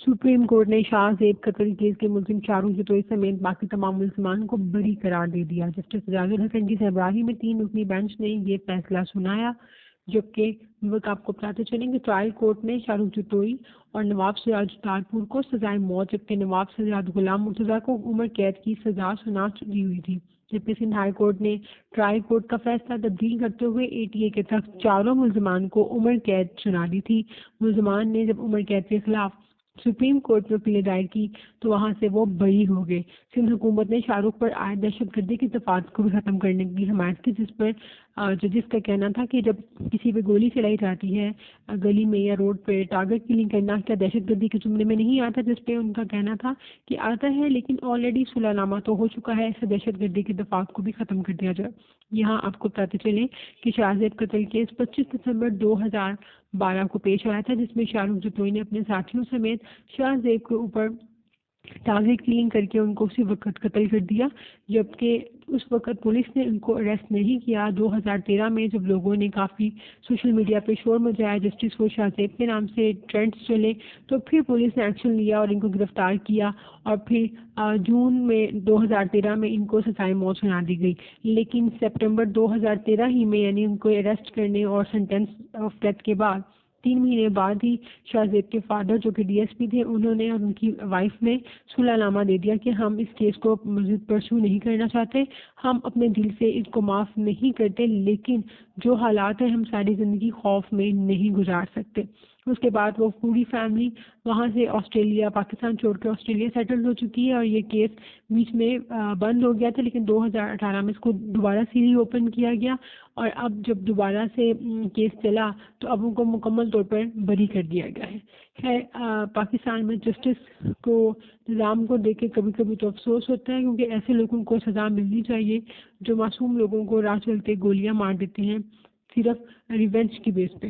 Supreme court نے شاہ زیب قتل کیس کے ملزم شاروخ جتوئی سمیت باقی تمام ملزمان کو بری قرار دے دیا۔ جسٹس اعجاز الحسن کی سربراہی میں 3 رکنی بینچ نے یہ فیصلہ سنایا، جبکہ آپ کو بتاتے چلیں کہ ٹرائل کورٹ نے شاروخ جتوئی اور نواب سراج تارپور کو سزائے موت، جبکہ نواب سجاد غلام مرتضیٰ کو عمر قید کی سزا سنا دی ہوئی تھی۔ جبکہ سندھ ہائی کورٹ نے ٹرائل کورٹ کا فیصلہ تبدیل کرتے ہوئے ATA کے تحت چاروں ملزمان کو عمر قید سنا دی تھی۔ ملزمان نے جب عمر قید کے خلاف سپریم کورٹ میں اپیل دائر کی تو وہاں سے وہ بری ہو گئے۔ سندھ حکومت نے شاہ رخ پر عائد دہشت گردی کی دفعات کو بھی ختم کرنے کی حمایت کی، جس کا کہنا تھا کہ جب کسی پہ گولی چلائی جاتی ہے گلی میں یا روڈ پہ، ٹارگٹ کلنگ کرنا کیا دہشت گردی کے زمرے میں نہیں آتا، جس پہ ان کا کہنا تھا کہ آتا ہے، لیکن آلریڈی صلح نامہ تو ہو چکا ہے، ایسے دہشت گردی کی دفعات کو بھی ختم کر دیا جائے۔ یہاں آپ کو بتاتے چلیں کہ شاہ زیب قتل کیس 25 دسمبر 2012 کو پیش آیا تھا، جس میں شاروخ جتوئی نے اپنے ساتھیوں سمیت شاہ زیب کے اوپر ٹارگٹ کلنگ کر کے ان کو اسی وقت قتل کر دیا، جبکہ اس وقت پولیس نے ان کو اریسٹ نہیں کیا۔ 2013 میں جب لوگوں نے کافی سوشل میڈیا پہ شور مچایا، جسٹس فور شاہ زیب کے نام سے ٹرینڈز چلے، تو پھر پولیس نے ایکشن لیا اور ان کو گرفتار کیا، اور پھر جون میں 2013 میں ان کو سزائے موت سنا دی گئی۔ لیکن سپٹمبر 2013 ہی میں، یعنی ان کو اریسٹ کرنے اور سینٹینس آف ڈیتھ کے بعد 3 مہینے بعد ہی شاہ زیب کے فادر جو کہ DSP تھے، انہوں نے اور ان کی وائف نے صلح نامہ دے دیا کہ ہم اس کیس کو مزید پرسو نہیں کرنا چاہتے، ہم اپنے دل سے اس کو معاف نہیں کرتے، لیکن جو حالات ہیں ہم ساری زندگی خوف میں نہیں گزار سکتے۔ اس کے بعد وہ پوری فیملی وہاں سے آسٹریلیا، پاکستان چھوڑ کے آسٹریلیا سیٹل ہو چکی ہے، اور یہ کیس بیچ میں بند ہو گیا تھا، لیکن 2018 میں اس کو دوبارہ سے ری اوپن کیا گیا، اور اب جب دوبارہ سے کیس چلا تو اب ان کو مکمل طور پر بری کر دیا گیا ہے۔ پاکستان میں جسٹس کو، نظام کو دیکھ کے کبھی کبھی تو افسوس ہوتا ہے، کیونکہ ایسے لوگوں کو سزا ملنی چاہیے جو معصوم لوگوں کو راہ چلتے گولیاں مار دیتے ہیں صرف ریونج کی بیس پہ۔